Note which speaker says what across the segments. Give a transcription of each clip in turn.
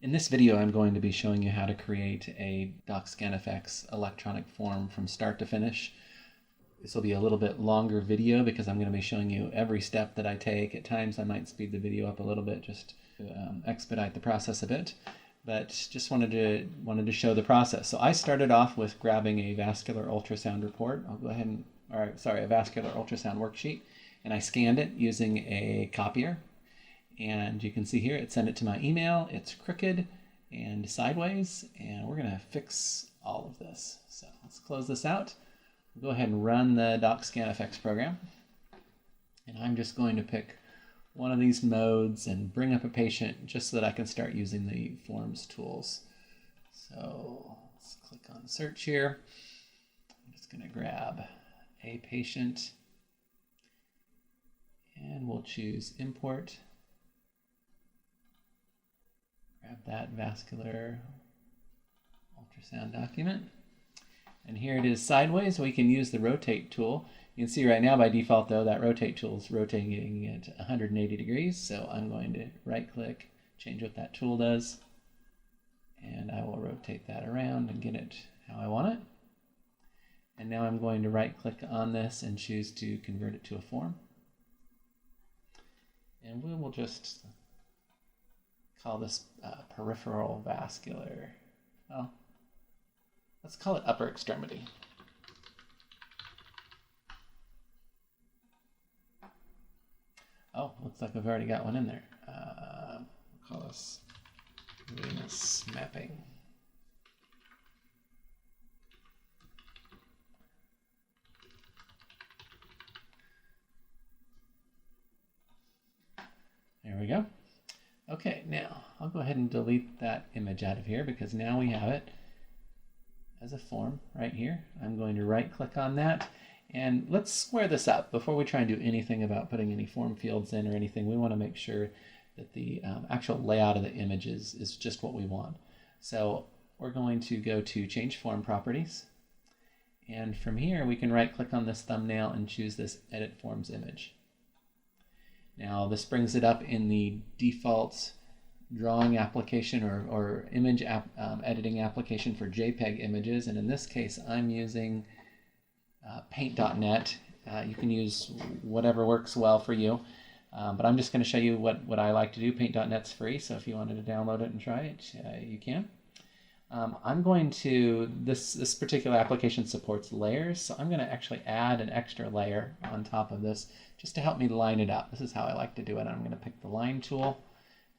Speaker 1: In this video, I'm going to be showing you how to create a DocScanFx electronic form from start to finish. This will be a little bit longer video because I'm going to be showing you every step that I take. At times I might speed the video up a little bit just to expedite the process a bit, but just wanted to show the process. So I started off with grabbing a vascular ultrasound report. I'll go ahead and, a vascular ultrasound worksheet, and I scanned it using a copier. And you can see here, it sent it to my email. It's crooked and sideways, and we're gonna fix all of this. So let's close this out. We'll go ahead and run the DocScanFx program. And I'm just going to pick one of these modes and bring up a patient just so that I can start using the forms tools. So let's click on search here. I'm just gonna grab a patient and we'll choose import. Grab that vascular ultrasound document. And here it is sideways. We can use the rotate tool. You can see right now by default though, that rotate tool is rotating at 180 degrees. So I'm going to right click, change what that tool does. And I will rotate that around and get it how I want it. And now I'm going to right click on this and choose to convert it to a form. And we will just call this peripheral vascular. Well, let's call it upper extremity. Oh, looks like I've already got one in there. We'll call this venous mapping. There we go. Okay, now I'll go ahead and delete that image out of here because now we have it as a form right here. I'm going to right click on that and let's square this up. Before we try and do anything about putting any form fields in or anything, we want to make sure that the actual layout of the images is just what we want. So we're going to go to change form properties, and from here we can right click on this thumbnail and choose this edit forms image. Now this brings it up in the default drawing application or image editing application for JPEG images, and in this case I'm using paint.net. You can use whatever works well for you, but I'm just going to show you what I like to do. Paint.net's free, so if you wanted to download it and try it, you can. I'm going to, this particular application supports layers, so I'm going to actually add an extra layer on top of this just to help me line it up. This is how I like to do it. I'm going to pick the line tool,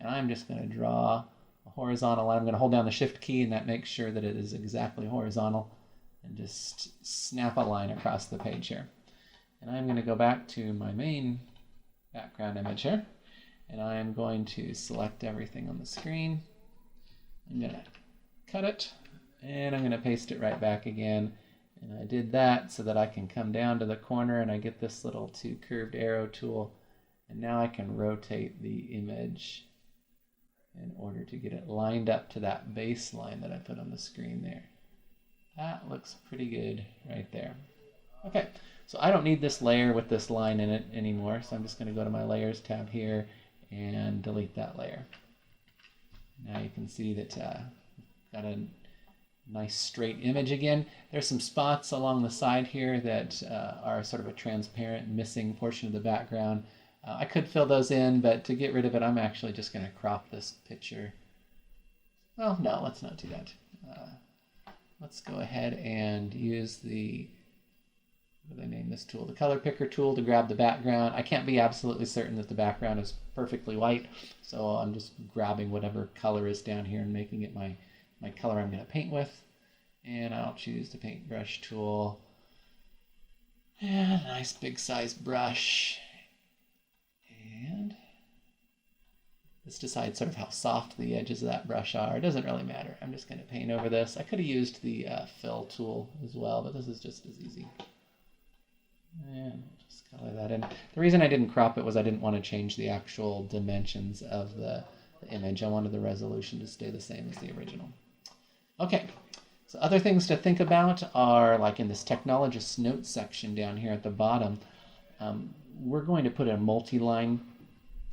Speaker 1: and I'm just going to draw a horizontal line. I'm going to hold down the shift key, and that makes sure that it is exactly horizontal, and just snap a line across the page here. And I'm going to go back to my main background image here, and I'm going to select everything on the screen. I'm going to cut it, and I'm going to paste it right back again. And I did that so that I can come down to the corner and I get this little two curved arrow tool, and now I can rotate the image in order to get it lined up to that baseline that I put on the screen there. That looks pretty good right there. Okay, so I don't need this layer with this line in it anymore, so I'm just going to go to my layers tab here and delete that layer. Now you can see that got a nice straight image again. There's some spots along the side here that are sort of a transparent missing portion of the background. I could fill those in, but to get rid of it, I'm actually just going to crop this picture. Well, no, let's not do that. Let's go ahead and use the, what do they name this tool? The color picker tool to grab the background. I can't be absolutely certain that the background is perfectly white, so I'm just grabbing whatever color is down here and making it my color I'm going to paint with. And I'll choose the paintbrush tool. And a nice big size brush. And this decides sort of how soft the edges of that brush are. It doesn't really matter. I'm just going to paint over this. I could have used the fill tool as well, but this is just as easy. And we'll just color that in. The reason I didn't crop it was I didn't want to change the actual dimensions of the image. I wanted the resolution to stay the same as the original. Okay, so other things to think about are, like in this technologist notes section down here at the bottom, we're going to put a multi-line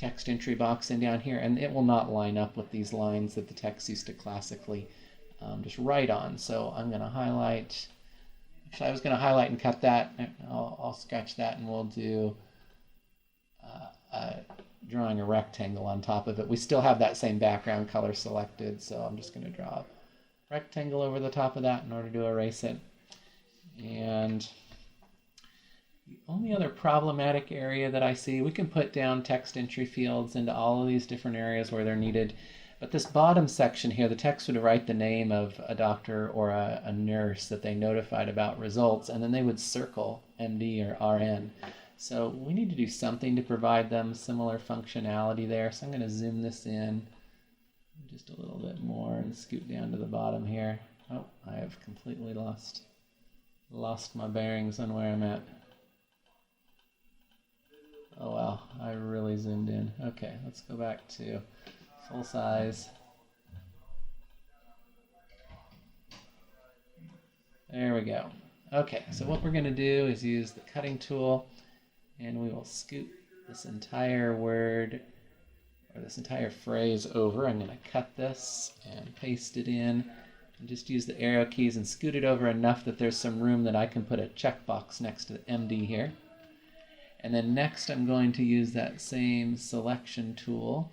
Speaker 1: text entry box in down here, and it will not line up with these lines that the text used to classically just write on. So I'm going to highlight. Actually, I was going to highlight and cut that. I'll scratch that, and we'll do drawing a rectangle on top of it. We still have that same background color selected, so I'm just going to draw a rectangle over the top of that in order to erase it. And the only other problematic area that I see, we can put down text entry fields into all of these different areas where they're needed. But this bottom section here, the text would write the name of a doctor or a nurse that they notified about results, and then they would circle MD or RN. So we need to do something to provide them similar functionality there. So I'm going to zoom this in just a little bit more and scoot down to the bottom here. Oh, I have completely lost my bearings on where I'm at. Oh wow, I really zoomed in. Okay, let's go back to full size. There we go. Okay, so what we're going to do is use the cutting tool, and we will scoot this entire word or this entire phrase over. I'm going to cut this and paste it in, and just use the arrow keys and scoot it over enough that there's some room that I can put a checkbox next to the MD here. And then next I'm going to use that same selection tool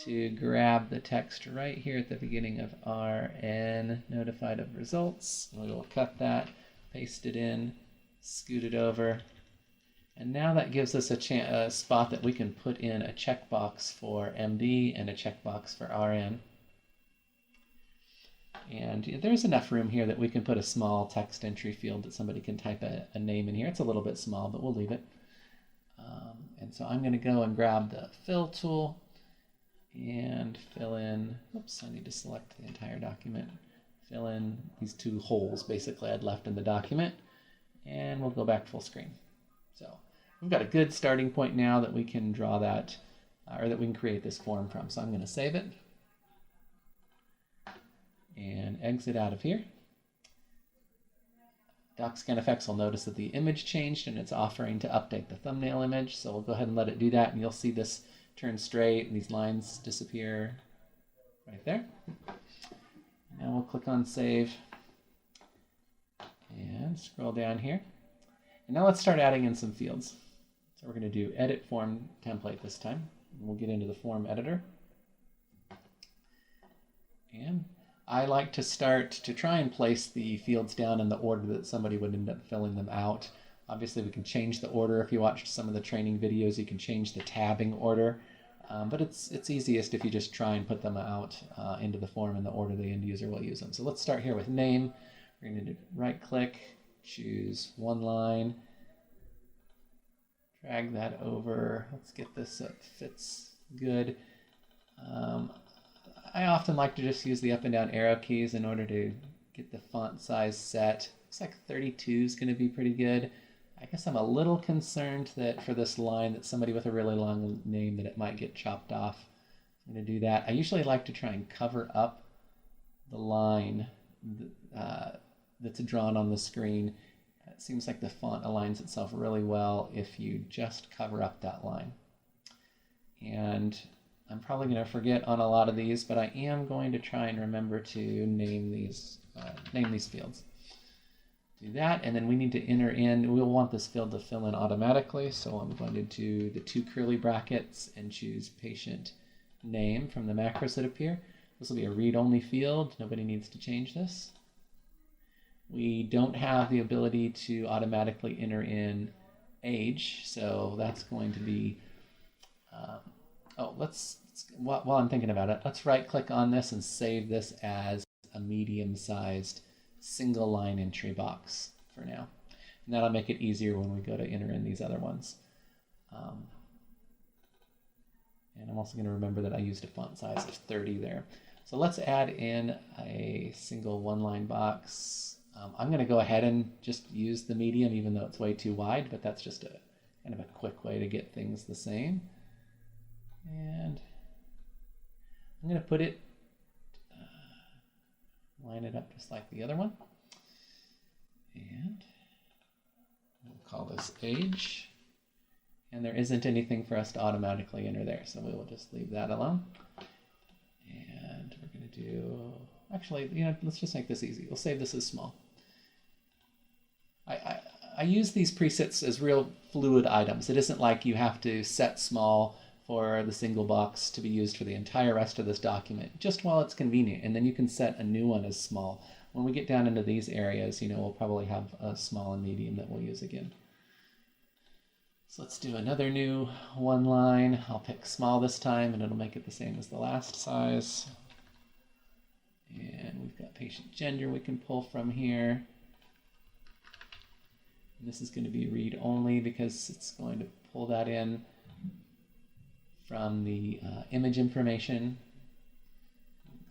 Speaker 1: to grab the text right here at the beginning of RN, notified of results. We will cut that, paste it in, scoot it over. And now that gives us a spot that we can put in a checkbox for MD and a checkbox for RN. And there's enough room here that we can put a small text entry field that somebody can type a name in here. It's a little bit small, but we'll leave it. And so I'm going to go and grab the fill tool and fill in, oops, I need to select the entire document. Fill in these two holes basically I'd left in the document, and we'll go back full screen. So we've got a good starting point now that we can draw that, or that we can create this form from. So I'm going to save it and exit out of here. DocScanFx will notice that the image changed and it's offering to update the thumbnail image. So we'll go ahead and let it do that, and you'll see this turn straight and these lines disappear right there. Now we'll click on save and scroll down here. And now let's start adding in some fields. So we're going to do edit form template this time. And we'll get into the form editor. And I like to start to try and place the fields down in the order that somebody would end up filling them out. Obviously we can change the order. If you watched some of the training videos, you can change the tabbing order. But it's easiest if you just try and put them out into the form in the order the end user will use them. So let's start here with name. We're going to right click, choose one line, drag that over. Let's get this so it fits good. I often like to just use the up and down arrow keys in order to get the font size set. Looks like 32 is going to be pretty good. I guess I'm a little concerned that for this line that somebody with a really long name that it might get chopped off. I'm going to do that. I usually like to try and cover up the line that's drawn on the screen. It seems like the font aligns itself really well if you just cover up that line. And I'm probably going to forget on a lot of these, but I am going to try and remember to name these fields. Do that, and then we need to enter in, we'll want this field to fill in automatically, so I'm going to do the 2 curly brackets and choose patient name from the macros that appear. This will be a read-only field. Nobody needs to change this. We don't have the ability to automatically enter in age, so that's going to be, while I'm thinking about it, let's right-click on this and save this as a medium-sized single line entry box for now. And that'll make it easier when we go to enter in these other ones. And I'm also going to remember that I used a font size of 30 there. So let's add in a single one-line box. I'm going to go ahead and just use the medium even though it's way too wide, but that's just a kind of a quick way to get things the same. And I'm going to put it, line it up just like the other one. And we'll call this age. And there isn't anything for us to automatically enter there, so we will just leave that alone. And we're going to do, actually, let's just make this easy. We'll save this as small. I use these presets as real fluid items. It isn't like you have to set small for the single box to be used for the entire rest of this document, just while it's convenient, and then you can set a new one as small. When we get down into these areas, we'll probably have a small and medium that we'll use again. So let's do another new one line. I'll pick small this time, and it'll make it the same as the last size. And we've got patient gender we can pull from here. And this is going to be read only because it's going to pull that in from the image information.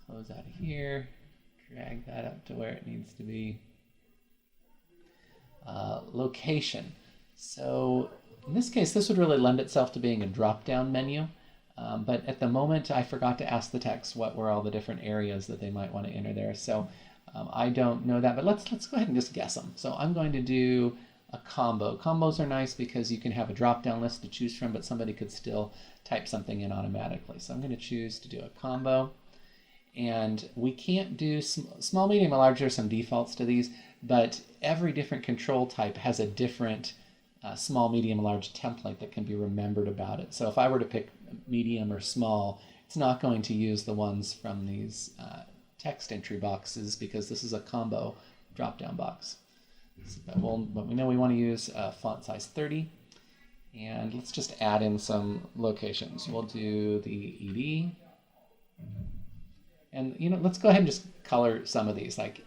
Speaker 1: Close out of here, drag that up to where it needs to be. Location. So in this case, this would really lend itself to being a drop-down menu. But at the moment, I forgot to ask the text what were all the different areas that they might want to enter there. So I don't know that, but let's go ahead and just guess them. So I'm going to do a combo. Combos are nice because you can have a drop-down list to choose from, but somebody could still type something in automatically. So I'm going to choose to do a combo. And we can't do small, medium, and large. There are some defaults to these, but every different control type has a different small, medium, and large template that can be remembered about it. So if I were to pick medium or small, it's not going to use the ones from these text entry boxes because this is a combo drop-down box. But we know we want to use font size 30, and let's just add in some locations. We'll do the ED, and let's go ahead and just color some of these, like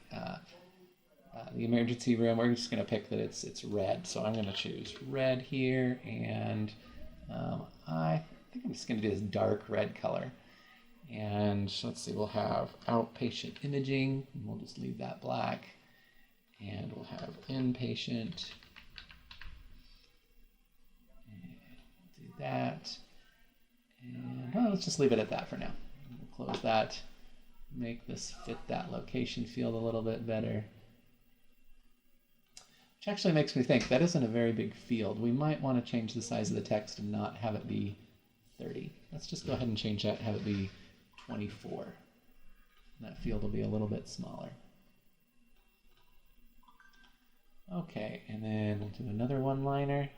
Speaker 1: the emergency room. We're just going to pick that it's red, so I'm going to choose red here, and I think I'm just going to do this dark red color. And let's see, we'll have outpatient imaging, and we'll just leave that black. And we'll have inpatient. And do that. And let's just leave it at that for now. We'll close that. Make this fit that location field a little bit better. Which actually makes me think that isn't a very big field. We might want to change the size of the text and not have it be 30. Let's just go ahead and change that, have it be 24. And that field will be a little bit smaller. Okay, and then we'll do another one-liner.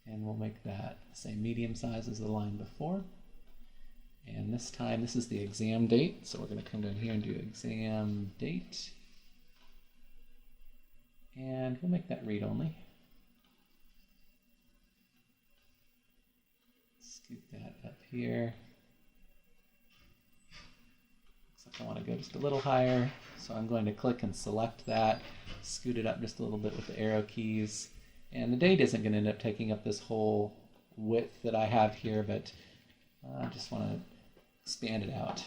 Speaker 1: And we'll make that the same medium size as the line before. And this time, this is the exam date, so we're going to come down here and do exam date. And we'll make that read only. Scoot that up here. I want to go just a little higher, so I'm going to click and select that, scoot it up just a little bit with the arrow keys, and the date isn't going to end up taking up this whole width that I have here, but I just want to expand it out.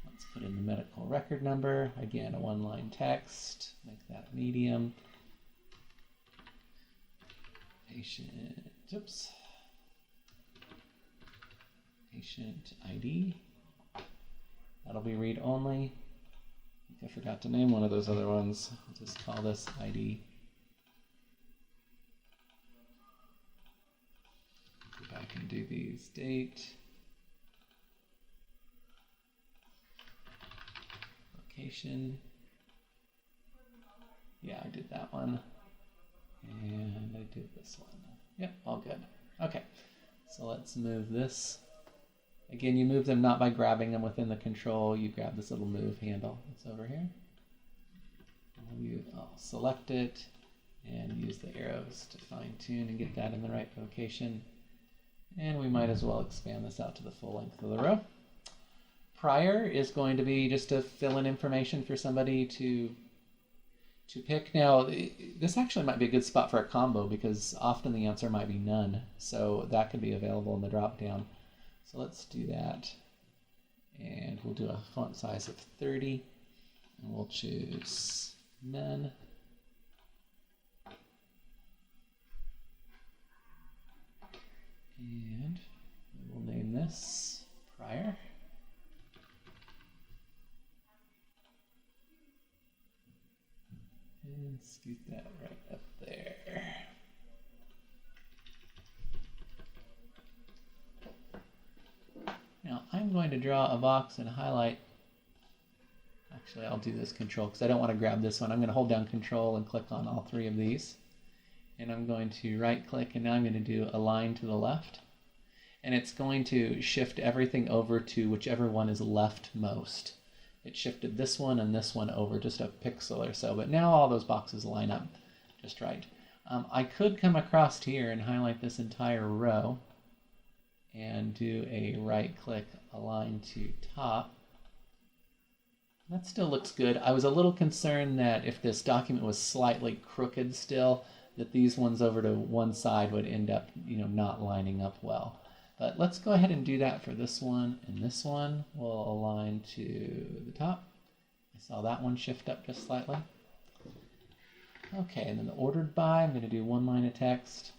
Speaker 1: Let's put in the medical record number, again a one-line text, make that medium, patient ID. That'll be read only. I think I forgot to name one of those other ones. I'll just call this ID. Go back and do these date, location. Yeah, I did that one. And I did this one. Yep, all good. Okay, so let's move this. Again, you move them not by grabbing them within the control. You grab this little move handle that's over here. I'll select it and use the arrows to fine tune and get that in the right location. And we might as well expand this out to the full length of the row. Prior is going to be just to fill in information for somebody to pick. Now, this actually might be a good spot for a combo because often the answer might be none. So that could be available in the drop-down. So let's do that, and we'll do a font size of 30, and we'll choose none. And we'll name this prior. And scoot that right up there. Now I'm going to draw a box and highlight. Actually, I'll do this control because I don't want to grab this one. I'm going to hold down control and click on all three of these. And I'm going to right click, and now I'm going to do align to the left. And it's going to shift everything over to whichever one is leftmost. It shifted this one and this one over just a pixel or so, but now all those boxes line up just right. I could come across here and highlight this entire row and do a right click align to top. That still looks good. I was a little concerned that if this document was slightly crooked still, that these ones over to one side would end up, not lining up well. But let's go ahead and do that for this one, and this one will align to the top. I saw that one shift up just slightly. Okay, and then the ordered by, I'm going to do one line of text,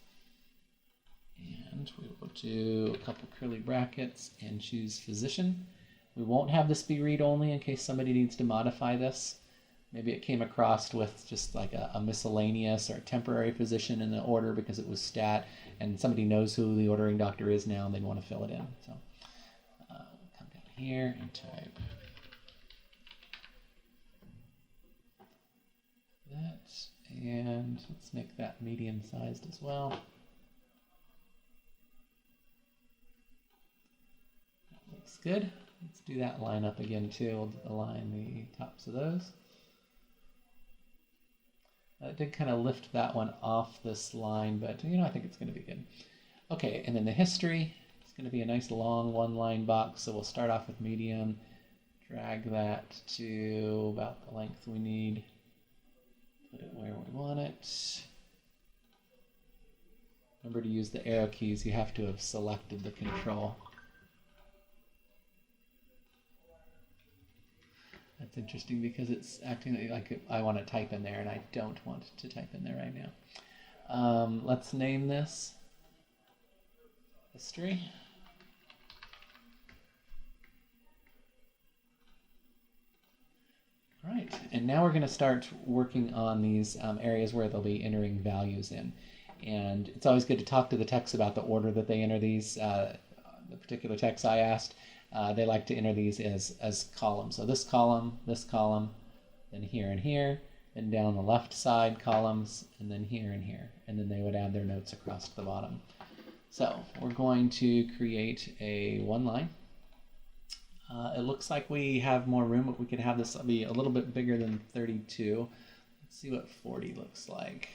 Speaker 1: and we will do a couple curly brackets and choose physician. We won't have this be read-only in case somebody needs to modify this. Maybe it came across with just like a miscellaneous or a temporary physician in the order because it was stat, and somebody knows who the ordering doctor is now and they want to fill it in. So we'll come down here and type that, and let's make that medium-sized as well. That looks good. Let's do that line up again too. We'll align the tops of those. It did kind of lift that one off this line, but I think it's going to be good. Okay, and then the history. It's going to be a nice long one-line box, so we'll start off with medium, drag that to about the length we need, put it where we want it. Remember to use the arrow keys. You have to have selected the control. That's interesting because it's acting like I want to type in there, and I don't want to type in there right now. Let's name this history. All right, and now we're going to start working on these areas where they'll be entering values in. And it's always good to talk to the text about the order that they enter these. The particular text I asked, they like to enter these as columns. So this column, then here and here, then down the left side columns, and then here and here. And then they would add their notes across to the bottom. So we're going to create a one line. It looks like we have more room, but we could have this be a little bit bigger than 32. Let's see what 40 looks like.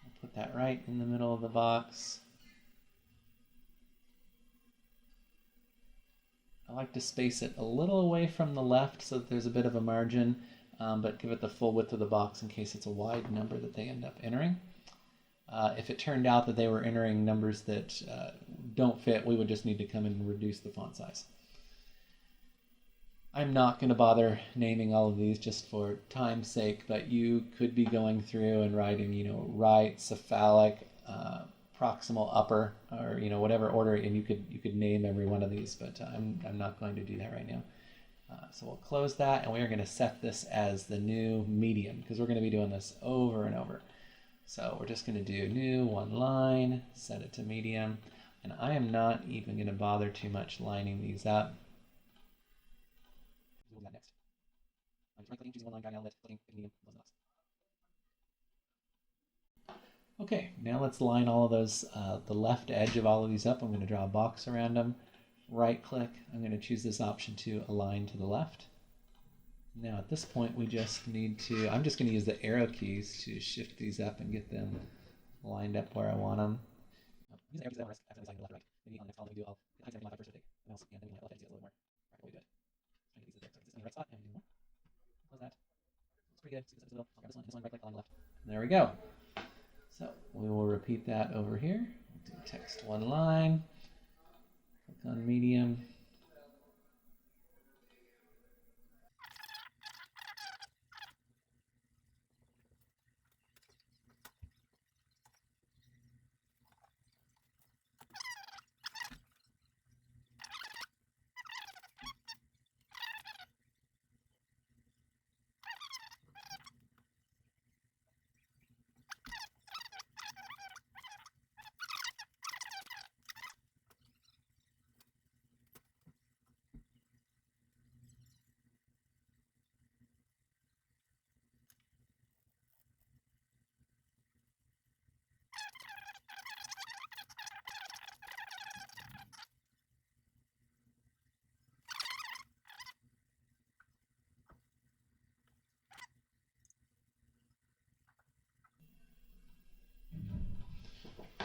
Speaker 1: I'll put that right in the middle of the box. I like to space it a little away from the left so that there's a bit of a margin, but give it the full width of the box in case it's a wide number that they end up entering. If it turned out that they were entering numbers that don't fit, we would just need to come in and reduce the font size. I'm not going to bother naming all of these just for time's sake, but you could be going through and writing, right, cephalic, proximal upper, or whatever order, and you could name every one of these, but I'm not going to do that right now. So we'll close that, and we are going to set this as the new medium because we're going to be doing this over and over. So we're just going to do new one line, set it to medium, and I am not even going to bother too much lining these up. We'll do that next. I'm just right-clicking, choosing one line, drag out lit, clicking medium, close the box. Okay, now let's line all of those, the left edge of all of these up. I'm going to draw a box around them. Right click, I'm going to choose this option to align to the left. Now at this point we just need to, I'm just going to use the arrow keys to shift these up and get them lined up where I want them. Use the arrow keys after deciding left or right. Maybe on the next column we do, I'll hide everything left first, and then we might left edge a little more practically do it. Trying to get these there, so it's in the right spot, and do more. Close that. It's pretty good. See this I'll grab this one, right click, align left. And there we go. So we will repeat that over here. We'll do text one line, click on medium.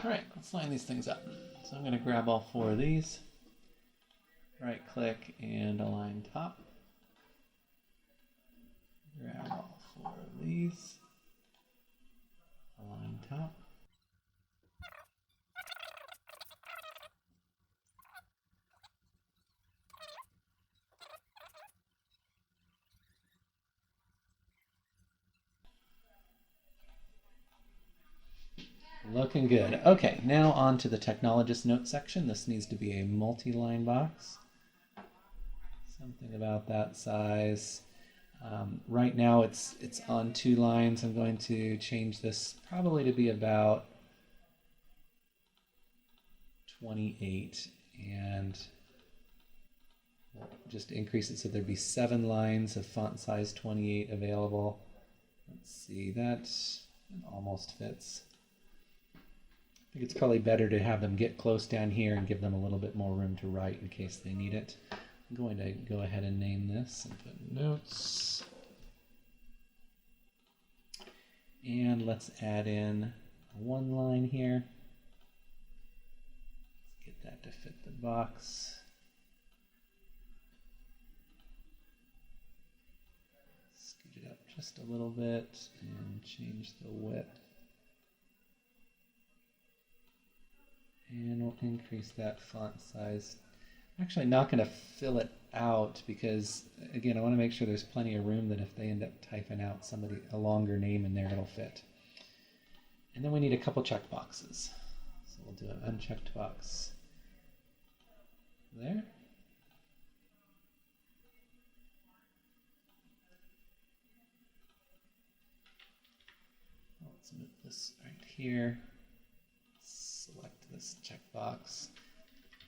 Speaker 1: All right, let's line these things up. So I'm going to grab all 4 of these, right click and align top. Grab all 4 of these, align top. Looking good. Okay, now on to the technologist note section. This needs to be a multi-line box. Something about that size. Right now it's on 2 lines. I'm going to change this probably to be about 28 and we'll just increase it so there'd be 7 lines of font size 28 available. Let's see, that almost fits. I think it's probably better to have them get close down here and give them a little bit more room to write in case they need it. I'm going to go ahead and name this and put notes. And let's add in 1 line here. Let's get that to fit the box. Scoot it up just a little bit and change the width. And we'll increase that font size. I'm actually not going to fill it out because, again, I want to make sure there's plenty of room that if they end up typing out a longer name in there, it'll fit. And then we need a couple check boxes. So we'll do an unchecked box there. Let's move this right here. Select this checkbox.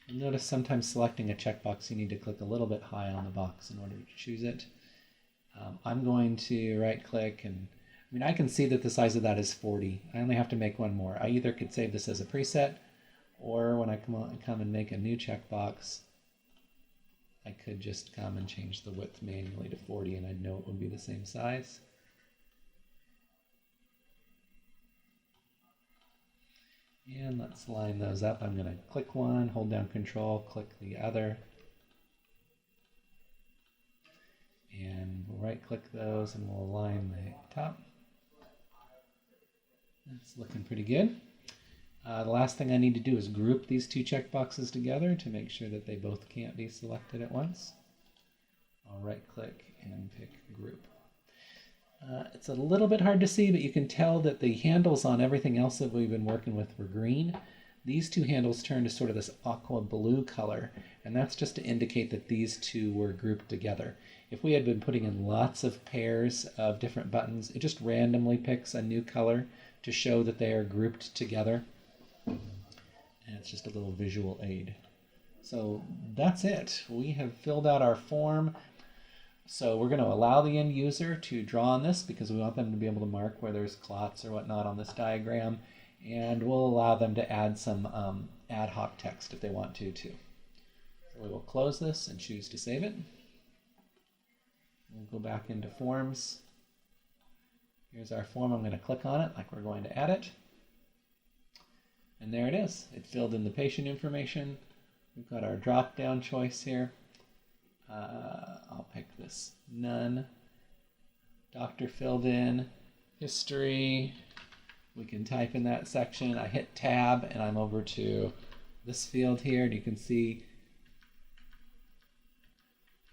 Speaker 1: You'll notice sometimes selecting a checkbox, you need to click a little bit high on the box in order to choose it. I'm going to right click and I can see that the size of that is 40. I only have to make 1 more. I either could save this as a preset or when I come and make a new checkbox, I could just come and change the width manually to 40 and I'd know it would be the same size. And let's line those up. I'm going to click one, hold down Control, click the other. And we'll right click those and we'll align the top. That's looking pretty good. The last thing I need to do is group these 2 checkboxes together to make sure that they both can't be selected at once. I'll right click and pick Group. It's a little bit hard to see, but you can tell that the handles on everything else that we've been working with were green. These 2 handles turn to sort of this aqua blue color, and that's just to indicate that these 2 were grouped together. If we had been putting in lots of pairs of different buttons, it just randomly picks a new color to show that they are grouped together. And it's just a little visual aid. So that's it. We have filled out our form. So we're going to allow the end user to draw on this because we want them to be able to mark where there's clots or whatnot on this diagram. And we'll allow them to add some ad hoc text if they want to too. So we will close this and choose to save it. We'll go back into Forms. Here's our form. I'm going to click on it like we're going to add it. And there it is. It filled in the patient information. We've got our drop-down choice here. I'll pick this none. Doctor filled in. History. We can type in that section. I hit tab and I'm over to this field here, and you can see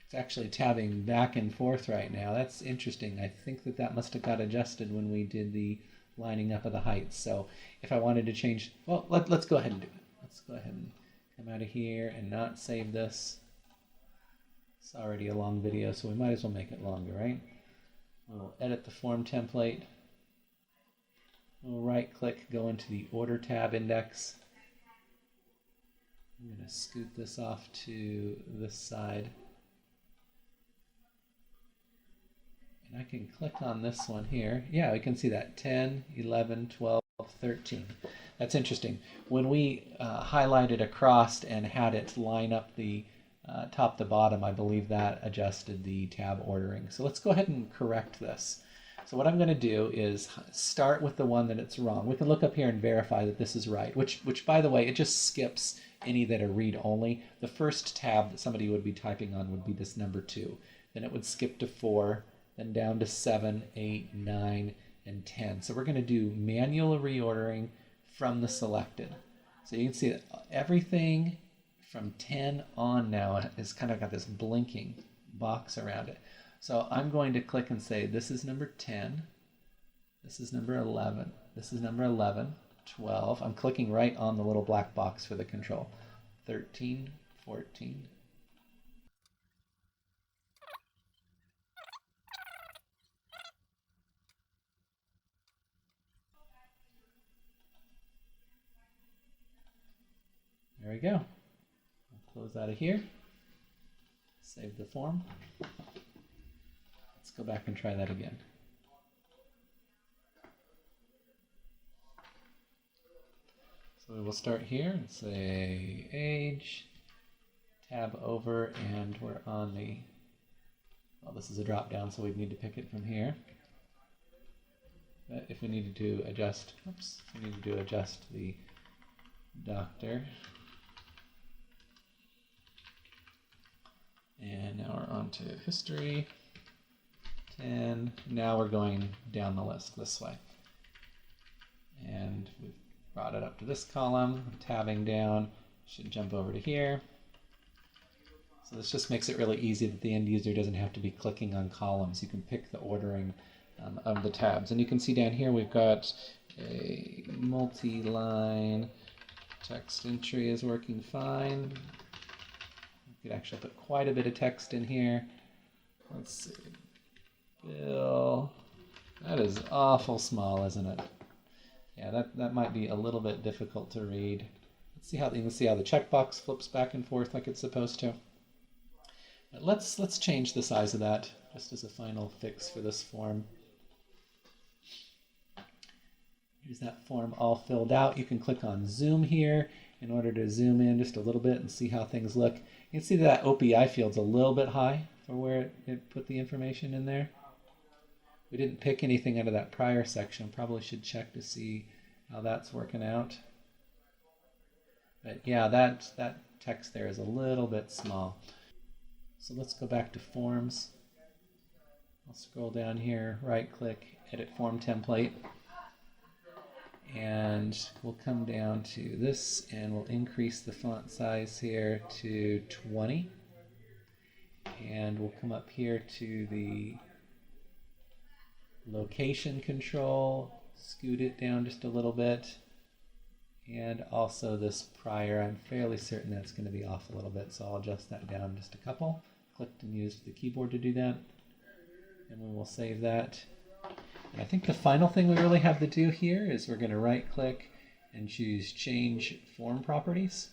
Speaker 1: it's actually tabbing back and forth right now. That's interesting. I think that must have got adjusted when we did the lining up of the heights. So if I wanted to change, well, let's go ahead and do it. Let's go ahead and come out of here and not save this. It's already a long video, so we might as well make it longer, right? We'll edit the form template. We'll right click, go into the order tab index. I'm going to scoot this off to this side. And I can click on this one here. Yeah, we can see that 10, 11, 12, 13. That's interesting. When we highlighted across and had it line up the top to bottom, I believe that adjusted the tab ordering. So let's go ahead and correct this. So what I'm going to do is start with the one that it's wrong. We can look up here and verify that this is right, which by the way, it just skips any that are read only. The first tab that somebody would be typing on would be this number 2. Then it would skip to 4, then down to 7, 8, 9, and 10. So we're going to do manual reordering from the selected. So you can see that everything from 10 on now has kind of got this blinking box around it. So I'm going to click and say, this is number 10, this is number 11, this is number 11, 12. I'm clicking right on the little black box for the control. 13, 14. There we go. I'll close out of here, save the form. Let's go back and try that again. So we will start here and say age, tab over, and we're on the, well, this is a drop down, so we need to pick it from here. But if we needed to adjust, oops, we needed to adjust the doctor. And now we're on to history. 10. Now we're going down the list this way. And we've brought it up to this column, tabbing down, should jump over to here. So this just makes it really easy that the end user doesn't have to be clicking on columns. You can pick the ordering of the tabs. And you can see down here we've got a multi-line text entry is working fine. You could actually put quite a bit of text in here. Let's see. Bill. That is awful small, isn't it? Yeah, that might be a little bit difficult to read. Let's see how you can see how the checkbox flips back and forth like it's supposed to. But let's change the size of that just as a final fix for this form. Here's that form all filled out. You can click on zoom here in order to zoom in just a little bit and see how things look. You can see that OPI field's a little bit high for where it put the information in there. We didn't pick anything out of that prior section. Probably should check to see how that's working out. But yeah, that text there is a little bit small. So let's go back to forms. I'll scroll down here, right click, edit form template. And we'll come down to this and we'll increase the font size here to 20. And we'll come up here to the location control, scoot it down just a little bit, and also this prior, I'm fairly certain that's going to be off a little bit, so I'll adjust that down just a couple. Clicked and used the keyboard to do that, and we will save that. And I think the final thing we really have to do here is we're going to right click and choose change form properties.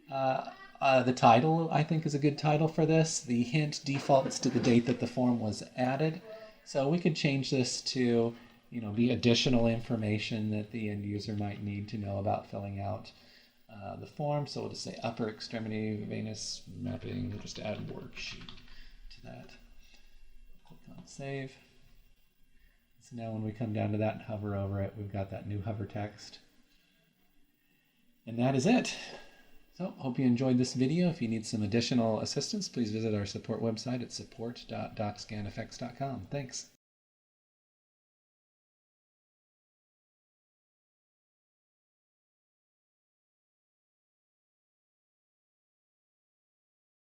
Speaker 1: The title I think is a good title for this. The hint defaults to the date that the form was added. So we could change this to, be additional information that the end user might need to know about filling out the form. So we'll just say upper extremity venous mapping. We'll just add worksheet to that. Click on save. So now when we come down to that and hover over it, we've got that new hover text. And that is it. So hope you enjoyed this video. If you need some additional assistance, please visit our support website at support.DocScanFx.com. Thanks.